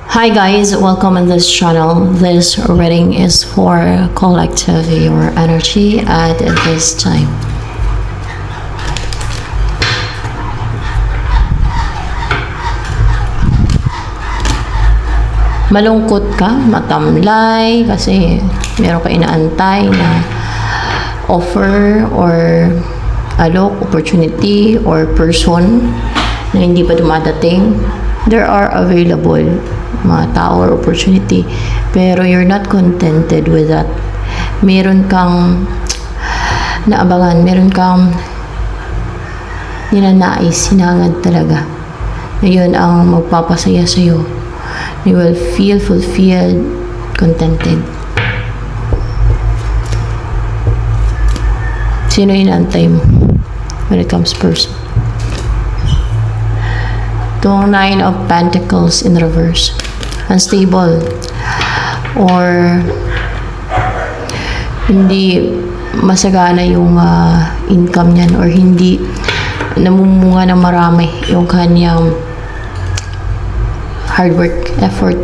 Hi guys, welcome in this channel. This reading is for collective your energy at this time. Malungkot ka, matamlay kasi meron ka inaantay na offer or alok, opportunity or person na hindi pa dumadating. There are available mga tao or opportunity, pero you're not contented with that. Meron kang naabangan, meron kang ninanais, hinangad talaga. Ngayon ang magpapasaya sa'yo. You will feel fulfilled, contented. Sino inaantay mo when it comes person? Itong Nine of Pentacles in reverse. Unstable. Or hindi masagana yung income niyan, or hindi namumunga ng marami yung kanyang hard work, effort.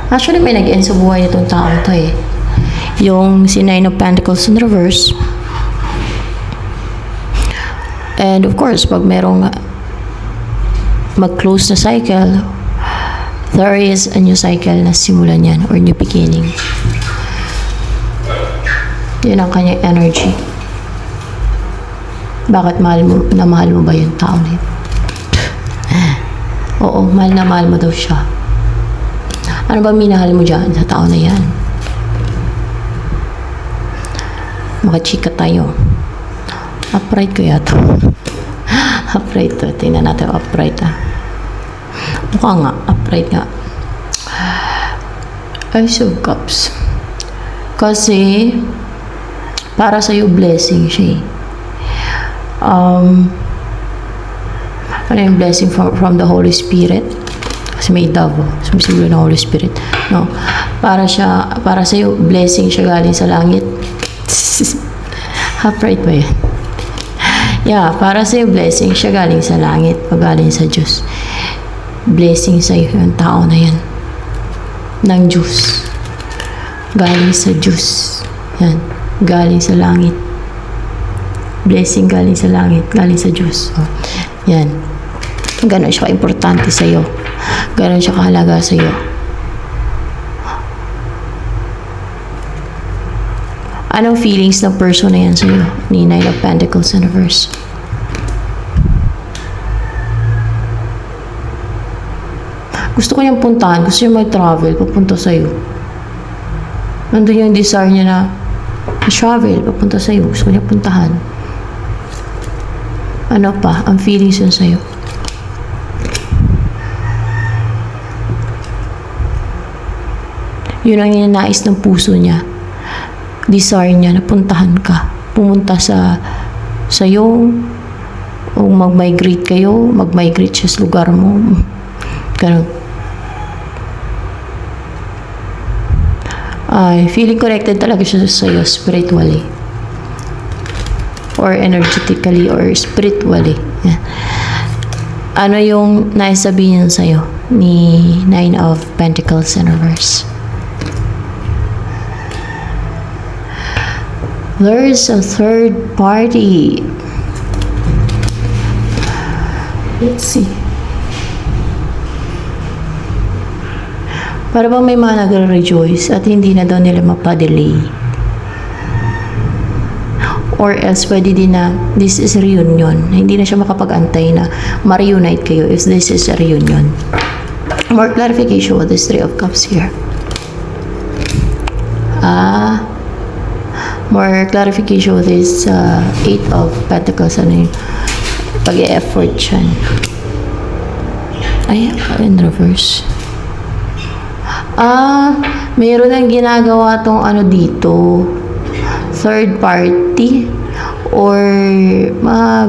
Actually, may nag-end sa buhay nitong tao to eh. Yung si Nine of Pentacles in reverse. And of course, pag merong mag-close na cycle, there is a new cycle na simulan yan, or new beginning. Yun ang kanyang energy. Bakit mahal mo ba yung tao na yun? Oo, mahal na mahal mo daw siya. Ano ba minahal mo dyan sa tao na yan? Makachika tayo. Upright ko yata. Upright to. Tingnan natin upright Mukha nga. Upright nga. Ace of Cups. Kasi para sa'yo blessing siya eh. Ano yung blessing from the Holy Spirit? Kasi may dove. Sumisigulo ng Holy Spirit. No. Para sa'yo blessing siya galing sa langit. Upright ba yan? Yeah, para sa'yo blessing siya galing sa langit o galing sa Diyos. Blessing sa'yo yung tao na yan. Ng Diyos. Galing sa Diyos. Yan. Galing sa langit. Blessing galing sa langit. Galing sa Diyos. Oh. Yan. Ganon siya ka-importante sa'yo. Ganon siya kahalaga sa'yo. Anong feelings ng person na yan sa'yo? Ni Nine of Pentacles in reverse. Gusto ko niyang puntahan. Gusto niya mag-travel. Papunta sa'yo. Nandun yung desire niya na travel. Papunta sa'yo. Gusto ko niya puntahan. Ano pa? Ang feelings yun sa'yo. Yun ang ninanais ng puso niya. Desire niya na puntahan ka. Pumunta sa'yo. O mag-migrate kayo. Mag-migrate siya sa lugar mo. Ganun. Ay, feeling connected talaga siya sa'yo spiritually. Or energetically or spiritually. Yeah. Ano yung naisabihin sa'yo ni Nine of Pentacles in reverse? There is a third party. Let's see. Para bang may mga nagre-rejoice at hindi na daw nila mapadelay. Or else pwede din na this is a reunion. Hindi na siya makapag-antay na ma-reunite kayo if this is a reunion. More clarification with this Three of Cups here. More clarification with this Eight of Pentacles. Ano yung pag-e-effort siya. Ay, in reverse. Mayroon ang ginagawa tong ano dito. Third party. Or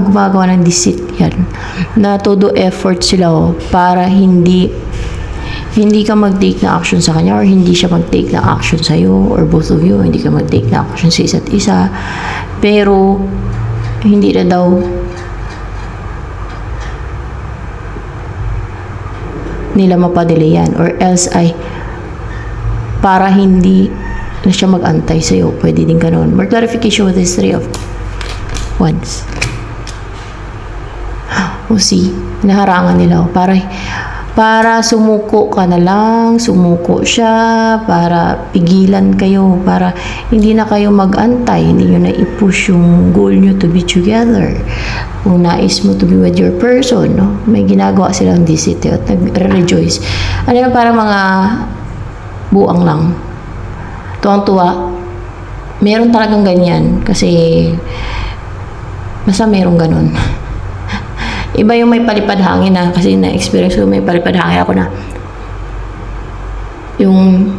gumagawa ng deceit yan. Na todo effort sila para hindi ka mag-take na action sa kanya, or hindi siya mag-take na action sa'yo, or both of you, hindi ka mag-take na action sa isa't isa. Pero, hindi na daw nila mapadili yan, or else ay para hindi na siya mag-antay sa'yo. Pwede din ganun. More clarification with this 3 of Wands. O see, naharangan nila. Para sumuko ka na lang, sumuko siya, para pigilan kayo, para hindi na kayo mag-antay, hindi nyo na i-push yung goal nyo to be together. Kung nais mo to be with your person, no? May ginagawa silang deceit at nag-rejoice. Ano na, para mga buang lang. Tuwang-tuwa. Meron talagang ganyan kasi basta merong ganun. Iba yung may palipad hangin na, kasi na-experience ko may palipad hangin ako na yung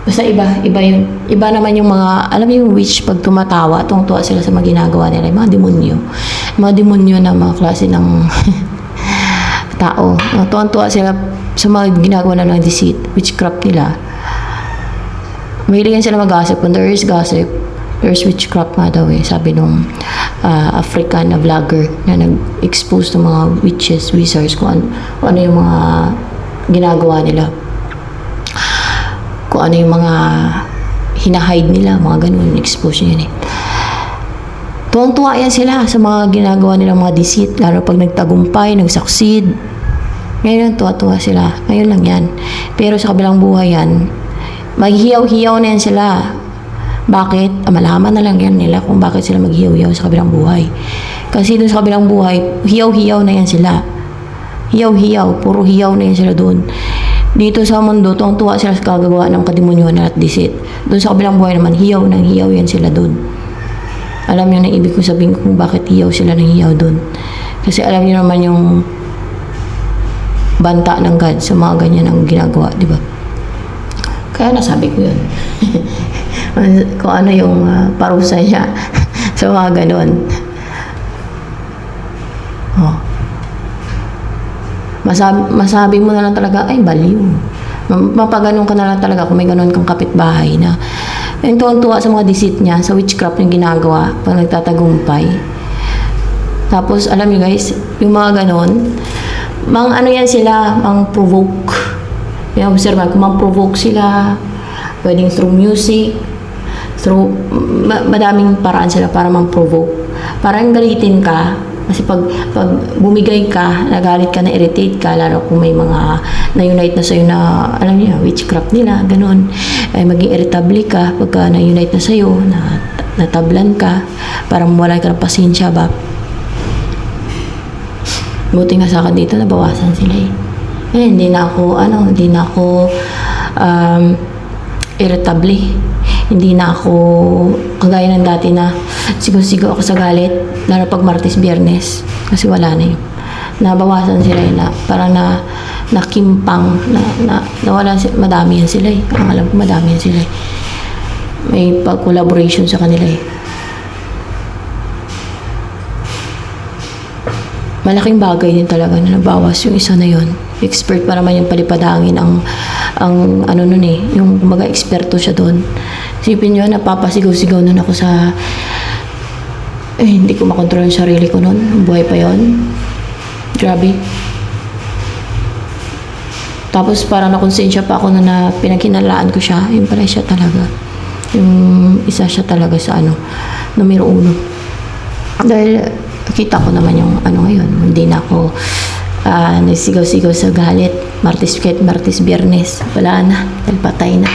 basta iba yun. Iba naman yung mga, alam mo yung witch pag tumatawa, tuwang-tuwa sila sa mga ginagawa nila, yung mga demonyo. Mga demonyo na mga klase ng tao. Tuwang-tuwa sila sa mga ginagawa na ng deceit, witchcraft nila. Mahiligan sila mag-gossip. When there is gossip, there's witchcraft nga daw eh. Sabi nung African na vlogger na nag-expose ng mga witches, wizards, kung ano yung mga ginagawa nila. Kung ano yung mga hinahide nila, mga ganun, expose niya eh. Tuwang-tuwa yan sila sa mga ginagawa nilang mga deceit, lalo pag nagtagumpay, nag-succeed. Ngayon, tuwa-tuwa sila. Ngayon lang yan. Pero sa kabilang buhay yan, maghiyaw-hiyaw na yan sila. Bakit? Malaman na lang yan nila kung bakit sila maghiyaw-hiyaw sa kabilang buhay. Kasi dun sa kabilang buhay, hiyaw-hiyaw na yan sila. Hiyaw-hiyaw. Puro hiyaw na yan sila dun. Dito sa mundo, tuwang-tuwa sila sa kagagawa ng kadimonyohan at deceit. Dun sa kabilang buhay naman, hiyaw ng hiyaw yan sila dun. Alam niyo na ibig kong sabihin kung bakit hiyaw sila ng hiyaw dun. Kasi alam niyo naman yung banta ng God sa mga ganyan ang ginagawa, di ba? Kaya nasabi ko yun. Kung ano yung parusa niya sa mga ganon. Oh. Masabi mo na lang talaga, ay baliw. Mapaganon ka na lang talaga kung may ganon kang kapitbahay na yung tuwang-tuwa sa mga deceit niya, sa witchcraft yung ginagawa pag nagtatagumpay. Tapos, alam niyo guys, yung mga ganon, ano yan sila, provoke. Yung observe, kung provoke sila, pwedeng through music, through madaming paraan sila para provoke. Parang galitin ka, kasi pag bumigay ka, nagalit ka, na-irritate ka, lalo kung may mga na-unite na sa'yo na, alam niyo, witchcraft nila, ganun. Ay maging irritable ka pagka na-unite na sa'yo, natablan ka, parang wala ka ng pasensya ba? Buti nga sa akin dito, nabawasan sila eh. Hindi na ako irritable. Hindi na ako kagaya ng dati na sigaw-sigaw ako sa galit, lalo pag Martes, Biyernes, kasi wala na yun. Nabawasan sila yun na parang nakimpang, nawala, madami yan sila eh. Ang alam ko, madami yan sila eh. May pag-collaboration sa kanila eh. Malaking bagay din talaga na nabawas yung isa na yun. Expert pa naman yung palipadangin ang ano nun eh, yung mga eksperto siya doon. Isipin nyo, napapasigaw-sigaw nun ako sa hindi ko makontrol yung sarili ko nun. Buhay pa yon. Grabe. Tapos parang nakonsensya pa ako na pinagkinalaan ko siya. Yung pala siya talaga. Yung isa siya talaga sa numero 1. Dahil kita ko naman yung ngayon. Hindi na ako nagsigaw-sigaw sa galit. Martes, Biyernes. Wala na. Dahil patay na.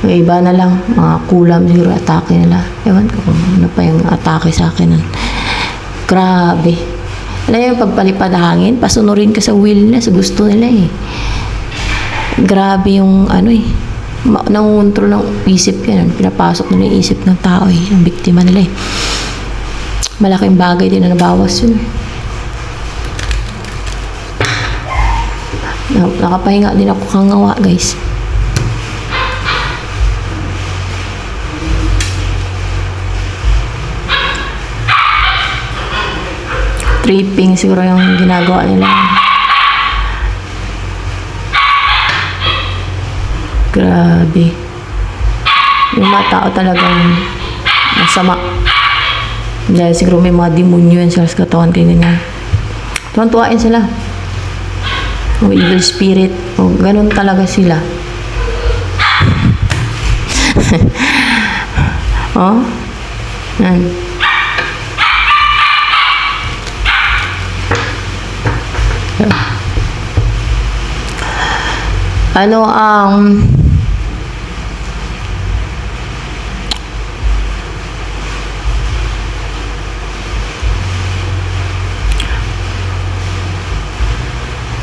May iba na lang. Mga kulam siguro atake nila. Ewan ko kung ano pa yung atake sa akin. Grabe. Alam yung pagpalipad hangin, pasunurin ka sa will nila, sa gusto nila eh. Grabe yung nangungontrol ng isip yan. Pinapasok nila yung isip ng tao eh. Yung biktima nila eh. Malaking bagay din na nabawas yun. Nakapahinga din ako kangawa guys. Tripping siguro yung ginagawa nila. Grabe. Yung mga tao talagang masama. Dahil siguro may mga demonyo yan sa katawan kayo ganyan. Tuwan-tuwain sila. O evil spirit. O ganun talaga sila. Oh. Yan. Ano ang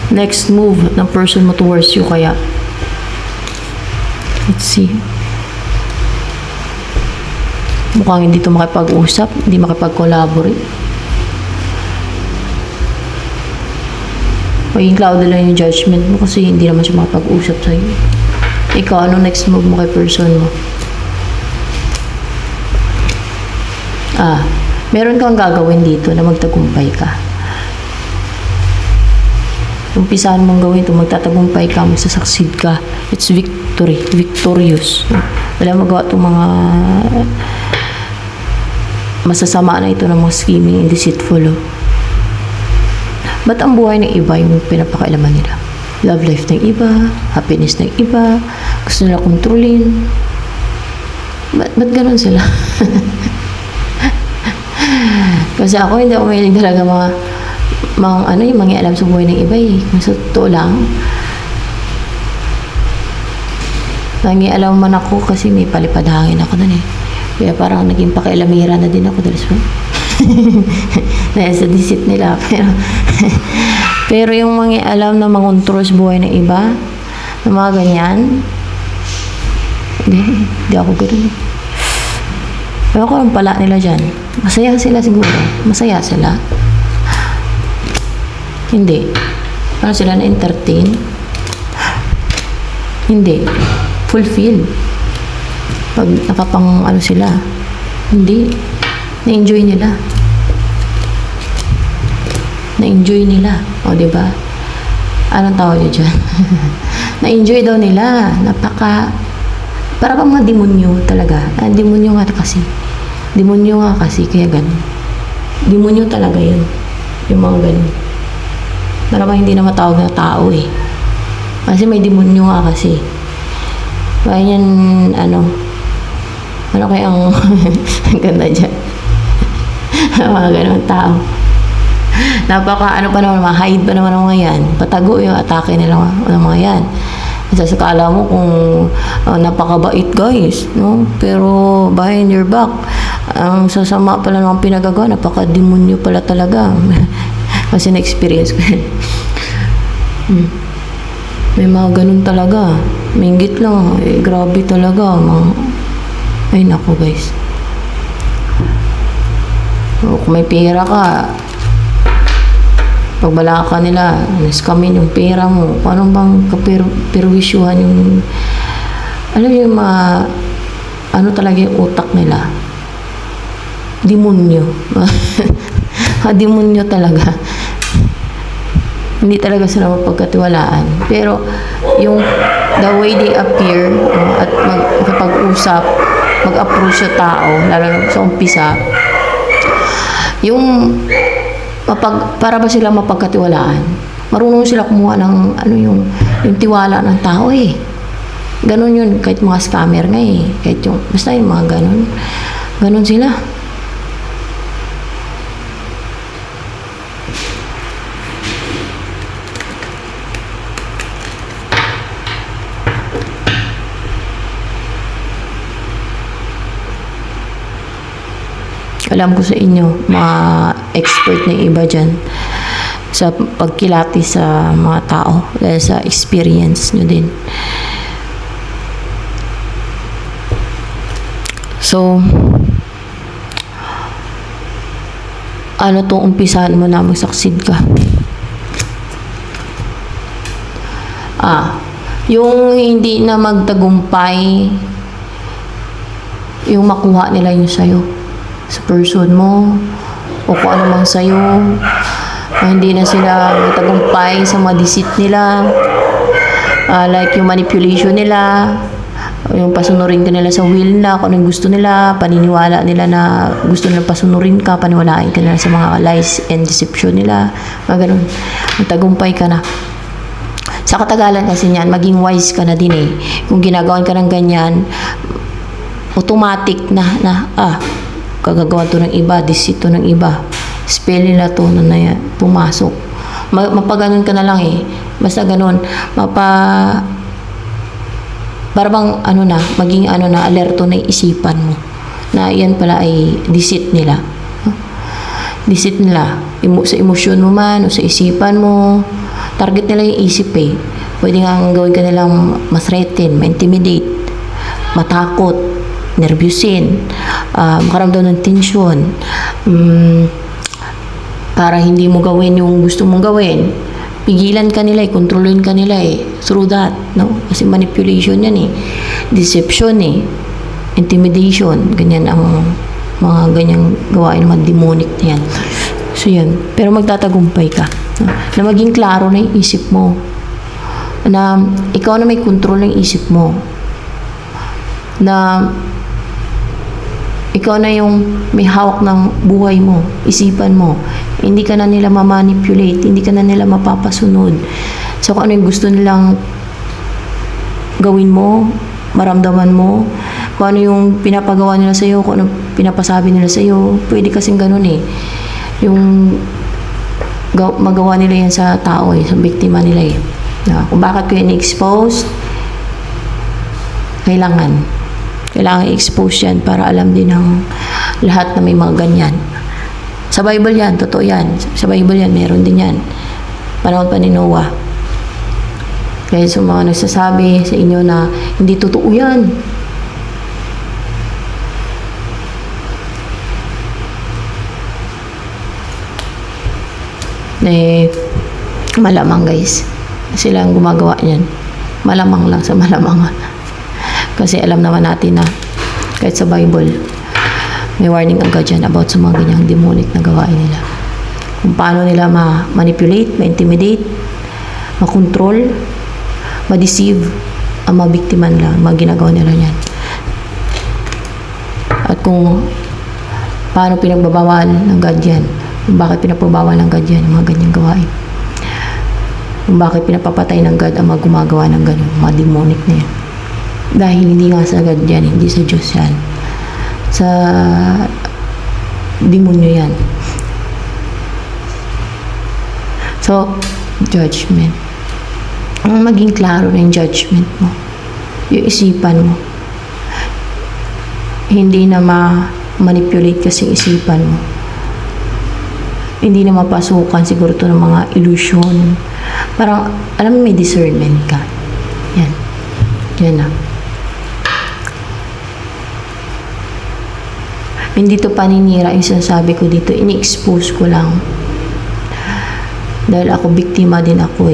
next move ng person mo towards you kaya? Let's see. Mukhang hindi ito makipag-usap, hindi makipag-collaborate. Maging clouded lang yung judgment mo kasi hindi naman siya makipag-usap sa'yo. Ikaw, ano next move mo kay person mo? Meron kang gagawin dito na magtagumpay ka. Umpisahan mong gawin ito, magtatagumpay ka, magsasucceed ka. It's victory, victorious. Wala magawa itong mga masasama na ito ng mga scheming and deceitful. Ba't ang buhay ng iba yung pinapakailaman nila? Love life ng iba, happiness ng iba, gusto nila kontrolin. Ba't ganun sila? Kasi ako hindi ako mahilig talaga yung mga alam sa buhay ng iba eh. Kung sa totoo lang, nangialam man ako kasi may palipadhangin ako nun eh. Kaya parang naging pakialamira na din ako dahil dahil sa deceit nila. Pero yung mga alam na mangontrol sa buhay ng iba, na mga ganyan, hindi ako gano'n. Pero ako lang pala nila dyan. Masaya sila siguro. Masaya sila. Hindi. Ano sila na-entertain? Hindi. Fulfill. Pag nakapang ano sila. Hindi. Na-enjoy nila. Na-enjoy nila. O, diba? Anong tawag nyo dyan? Na-enjoy daw nila. Para bang mga demonyo talaga. Demonyo nga kasi. Demonyo nga kasi. Kaya ganun. Demonyo talaga yun. Yung mga ganun. Para bang hindi na matawag na tao eh. Kasi may demonyo nga kasi. Kaya yan, ano kaya ang ganda dyan. Mga ganun tao. Ano pa naman, hide pa naman ng mga yan. Patago yung atake nila ng mga yan. Kasi sakala mo kung napakabait guys, no? Pero behind your back, ang sasama pala ng pinagagawa, napaka-demonyo pala talaga. Kasi na-experience ko yan. May mga ganun talaga. Minggit lang. Grabe talaga. Ay, naku guys. Kung may pera ka, pagbala ka nila, naskamin yung pera mo. Paano bang kapirwisyuhan yung, alam yung mga, ano talaga yung utak nila? Demonyo. Demonyo talaga. Hindi talaga sila mapagkatiwalaan. Pero, yung the way they appear, at magkapag-usap, mag-approach sa tao, lalo na sa umpisa, yung para ba sila mapagkatiwalaan? Marunong sila kumuha ng yung tiwala ng tao eh. Ganon yun, kahit mga scammer nga eh. Kahit yung, basta yung mga ganon. Ganon sila. Alam ko sa inyo, mga expert na iba dyan sa pagkilati sa mga tao dahil sa experience nyo din. So, ano tong umpisahan mo na mag-succeed ka? Yung hindi na magtagumpay, yung makuha nila yung sayo. Sa person mo o kung ano mang sayo, hindi na sila matagumpay sa mga deceit nila, like yung manipulation nila, Yung pasunurin ka nila sa will na kung anong gusto nila, paniniwala nila na gusto nila pasunurin ka, paniwalain ka nila sa mga lies and deception nila, mga ganun. Magtagumpay ka na. Sa katagalan kasi niyan, maging wise ka na din eh. Kung ginagawan ka ng ganyan, automatic na kagagawa to ng iba, disito ng iba. Spell nila to na yan, pumasok. Mapaganon ka na lang eh. Basta ganun, para bang maging alerto na isipan mo. Na yan pala ay deceit nila. Deceit nila. Sa emosyon mo man, o sa isipan mo, target nila yung isip eh. Pwede nga gawin ka nilang ma-threaten, ma-intimidate, matakot, nervyusin, makaramdam ng tensyon, para hindi mo gawin yung gusto mong gawin. Pigilan ka nila kontrolin ka nila through that, no? Kasi manipulation yan deception intimidation, ganyan ang mga ganyang gawain, mga demonic na yan. So yan, pero magtatagumpay ka, no? Na maging klaro na yung isip mo, na ikaw na may control ng isip mo, na ikaw na yung may hawak ng buhay mo, isipan mo. Hindi ka na nila ma-manipulate, hindi ka na nila mapapasunod. So kung ano yung gusto nilang gawin mo, maramdaman mo, kung ano yung pinapagawa nila sa'yo, kung ano pinapasabi nila sa'yo, pwede kasing ganun yung magawa nila yan sa tao sa biktima nila kung bakit ko yan i-expose, kailangan i-expose yan para alam din ng lahat na may mga ganyan. Sa Bible yan, totoo yan. Sa Bible yan, meron din yan. Panahon pa ni Noah. Kaya sa mga nagsasabi sa inyo na hindi totoo yan, malamang guys, sila ang gumagawa niyan. Malamang lang sa malamang. Kasi alam naman natin na kahit sa Bible, may warning agad yan about sa mga ganyang demonic na gawain nila. Kung paano nila ma-manipulate, ma-intimidate, ma-control, ma-deceive ang mga biktima nila, mga ginagawa nila yan. At kung paano pinagbabawal ng God yan, kung bakit pinagbabawal ng God yan, mga ganyang gawain. Kung bakit pinapapatay ng God ang mga gumagawa ng ganyan, mga demonic na yan. Dahil hindi nga sa God yan, hindi sa Diyos yan. Sa demonyo yan. So, judgment. Ang maging klaro na yung judgment mo. Yung isipan mo. Hindi na ma-manipulate kasi isipan mo. Hindi na mapasukan siguro to ng mga illusion. Parang, alam mo, may discernment ka. Yan. Yan na. Hindi to paninira yung sinasabi ko dito. Ini-expose ko lang. Dahil ako, biktima din ako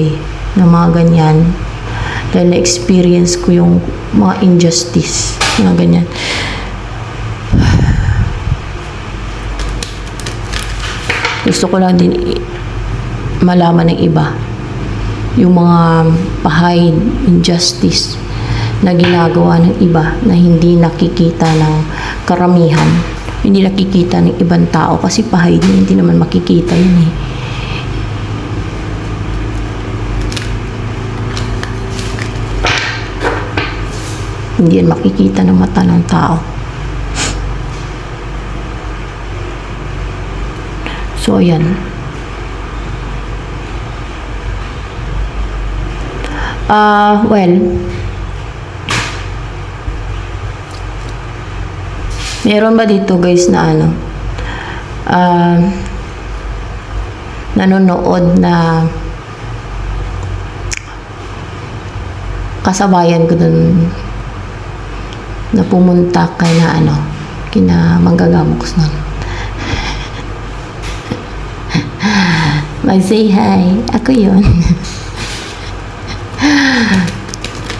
ng mga ganyan. Dahil na-experience ko yung mga injustice. Mga ganyan. Gusto ko lang din malaman ng iba. Yung mga pahide, injustice na ginagawa ng iba na hindi nakikita ng karamihan. Hindi nakikita ng ibang tao kasi pahide yun, hindi naman makikita yun Hindi yan makikita ng mata ng tao. So, ayan. Well, meron ba dito guys na nanonood na kasabayan ko dun na pumunta kay kina Manggagamok nun. Mag-say hi. Ako yun.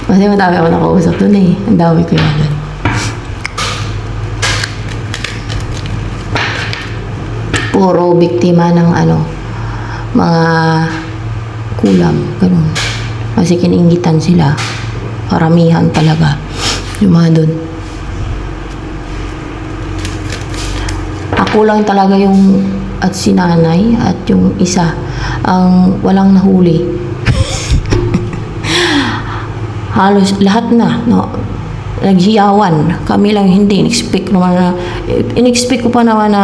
Kasi madami ako nakausap dun Ang dami ko yun dun. Puro biktima ng mga kulam, ganun. Kasi kininggitan sila. Karamihan talaga. Yung mga doon. Ako lang talaga yung at si nanay at yung isa ang walang nahuli. Halos lahat na, no, naghiyawan. Kami lang hindi. In-expect ko pa naman na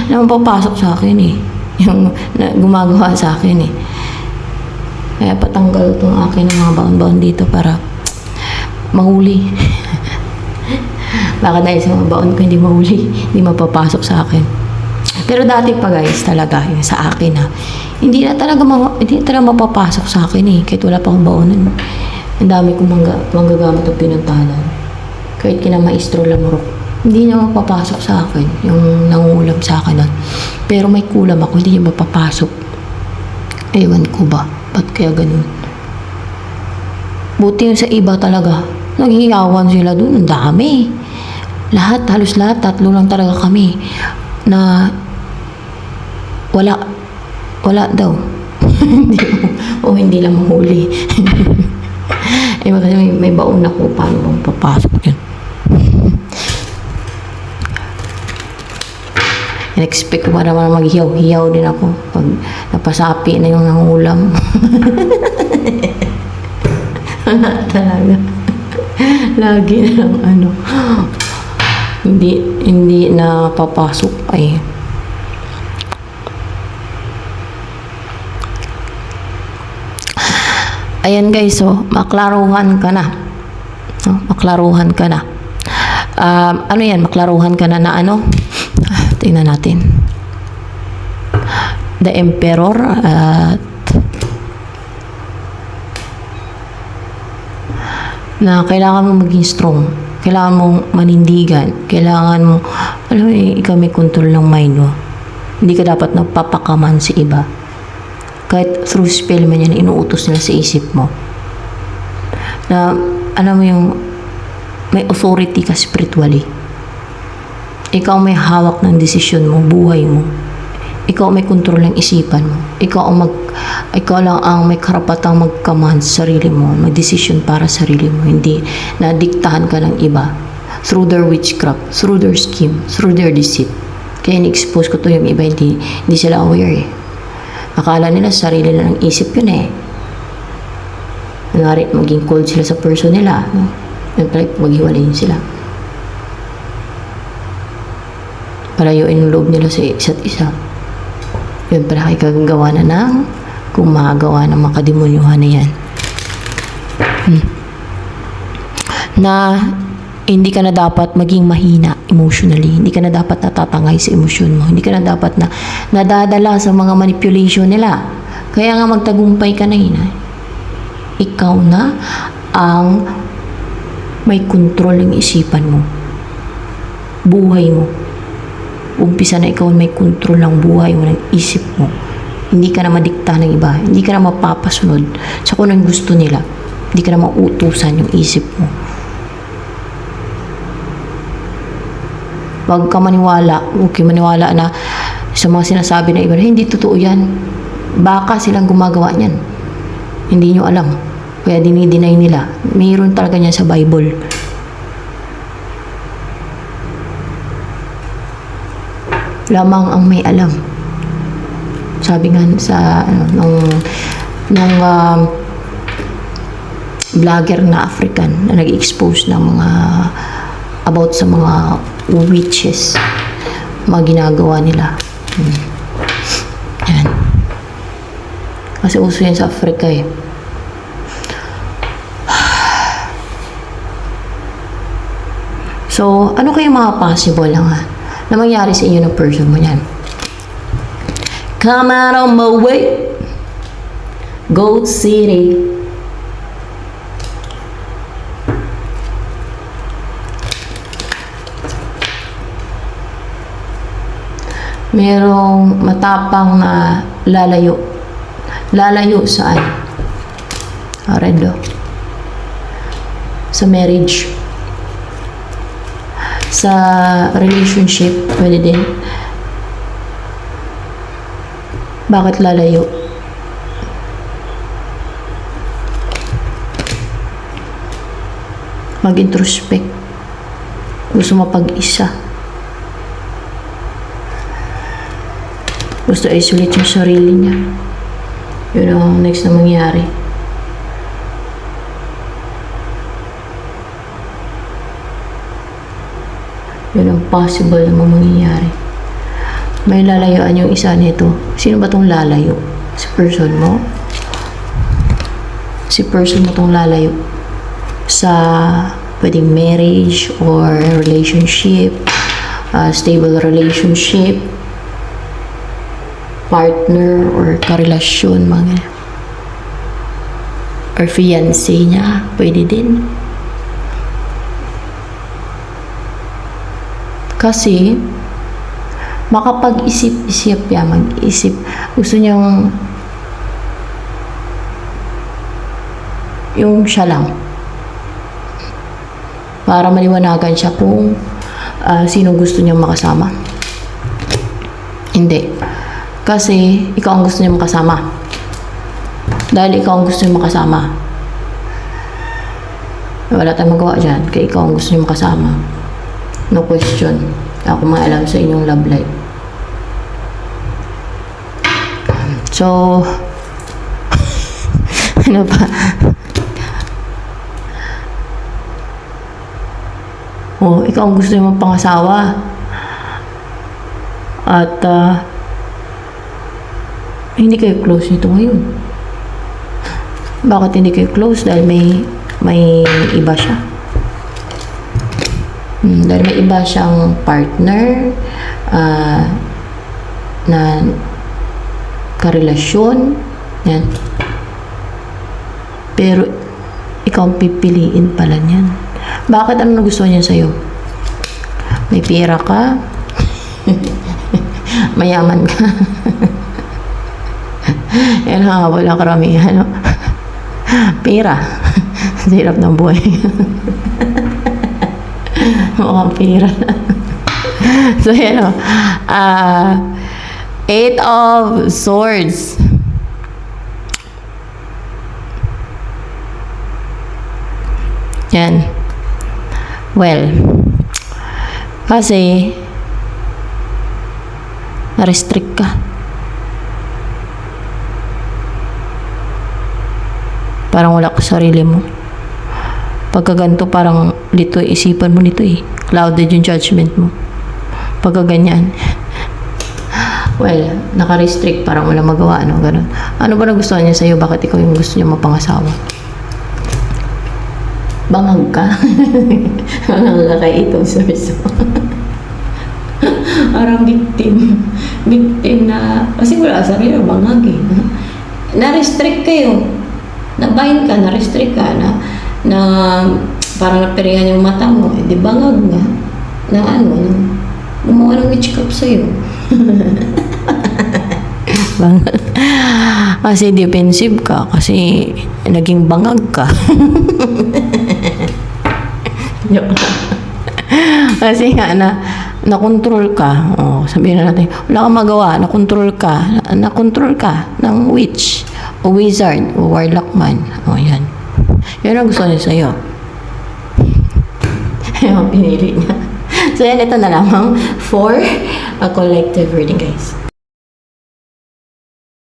na papasok sa akin eh. Yung gumagawa sa akin eh. Kaya patanggal itong akin ng mga baon-baon dito para mahuli. Baka dahil sa mga baon ko hindi mahuli, hindi mapapasok sa akin. Pero dati pa guys talaga, yung sa akin ha, hindi talaga mapapasok sa akin eh, kahit wala pa akong baonan. Ang dami kong manggagamit ng pinuntahanan. Kahit kinamaestro lamurok, hindi niya mapapasok sa akin, yung nangungulam sa akin nun. Pero may kulam ako, hindi niya mapapasok. Ewan ko ba, ba't kaya ganun? Buti yung sa iba talaga, naghiyawan sila dun, ang dami. Lahat, halos lahat, 3 lang talaga kami na wala daw. Hindi lang mahuli. Kasi may baon ako, paano bang papasok yun? In-expect ko pa naman maghiyaw-hiyaw din ako pag napasapi na yung nangulam. Wala talaga. Lagi na lang hindi na papasok ay. Ayan guys, so maklaruhan ka na. Maklaruhan ka na. Ano yan? Maklaruhan ka na ano? Tingnan natin. The Emperor na kailangan mo maging strong. Kailangan mong manindigan. Kailangan mo, ikaw may control ng mind mo. Hindi ka dapat napapakaman sa iba. Kahit through spell man yan, inuutos nila sa isip mo. Na, alam mo yung, may authority ka spiritually. Ikaw may hawak ng desisyon mo, buhay mo. Ikaw may control ng isipan mo. Ikaw lang ang may karapatang mag-command sa sarili mo, mag-decision para sa sarili mo. Hindi na diktahan ka ng iba through their witchcraft, through their scheme, through their deceit. Kaya ni-expose ko to yung iba, hindi sila aware eh. Akala nila sarili na ng isip yun eh. Nangyari, maging cold sila sa person nila. No? Maghiwalayin sila. Palayuin yung loob nila sa isa't isa. Yun pala kay kagagawa na ng gumagawa ng makademonyuhan na yan. Na hindi ka na dapat maging mahina emotionally. Hindi ka na dapat natatangay sa emosyon mo. Hindi ka na dapat na nadadala sa mga manipulation nila. Kaya nga magtagumpay ka na yun. Ikaw na ang may control ng isipan mo. Buhay mo. Umpisa na ikaw may control ng buhay mo, ng isip mo. Hindi ka na madikta ng iba. Hindi ka na mapapasunod sa kung anong gusto nila. Hindi ka na mautusan yung isip mo. Huwag ka maniwala. Huwag ka maniwala na sa mga sinasabi ng iba. Hindi totoo yan. Baka silang gumagawa niyan. Hindi nyo alam. Kaya dinideny nila. Mayroon talaga niyan sa Bible. Lamang ang may alam. Sabi nga sa nung vlogger na African na nag-expose ng mga about sa mga witches, mga ginagawa nila. Yan. Kasi uso yan sa Africa eh. So, ano kayo mga possible lang na mangyari sa inyo ng person mo yan? Come out on my way, Gold City. Merong matapang na lalayo. Lalayo saan? Redo. Sa marriage. Sa relationship, pwede din. Bakit lalayo? mag-introspect. Gusto mapag-isa. Gusto isolate yung sarili niya. Yun ang next na mangyari. Yun ang possible na mangyayari. May lalayuan yung isa nito. Sino ba tong lalayo? Si person mo? Si person mo tong lalayo sa pwedeng marriage or relationship, stable relationship, partner or karelasyon, mga or fiancé niya, pwede din. Kasi makapag-isip-isip yan, mag-isip. Gusto niyang yung siya lang. Para maliwanagan siya kung sino gusto niyang makasama. Hindi. Kasi ikaw ang gusto niyang makasama. Dahil ikaw ang gusto niyang makasama. Wala tayong magawa dyan. Kaya ikaw ang gusto niyang makasama. No question. Ako mga alam sa inyong love life. So, ano pa? Oh, ikaw ang gusto niyang pangasawa. At, hindi kayo close nito ngayon. Bakit hindi kayo close? Dahil may iba siya. Dahil may iba siyang partner na karelasyon. Yan. Pero ikaw ang pipiliin pala niyan. Bakit? Ano nagustuhan niya sa'yo? May pera ka? Mayaman ka? Yan ang wala karamihan, no? Pera. Hirap ng buhay. Mukhang pera. So, yan o. 8 of Swords. Yan. Well, kasi na-restrict ka. Parang wala ka sa sarili mo. Pagka ganito, parang lito isipan mo nito eh. Clouded yung judgment mo. Pagka ganyan. Well, naka-restrict, parang wala magawa, ano, ganun. Ano ba nagustuhan niya sa'yo? Bakit ikaw yung gusto niya mapangasawa? Bangag ka? Bangag ka kay itong source mo. Parang victim. Victim na, kasi wala sa sarili, bangag eh. Na-restrict kayo. Na-bind ka, na-restrict ka, na parang napirihan yung mata mo, eh, di bangag nga, na ano, gumawa ng witchcraft sa'yo. Bangag. Kasi defensive ka, kasi naging bangag ka. Kasi nga, na-control ka. Oh, sabihin na natin, wala kang magawa, na-control ka ng witch, o wizard, o warlock man. O, yan. Yan ang gusto niya sa'yo. Yung pinili niya. So, yan, ito na lamang for a collective reading, guys.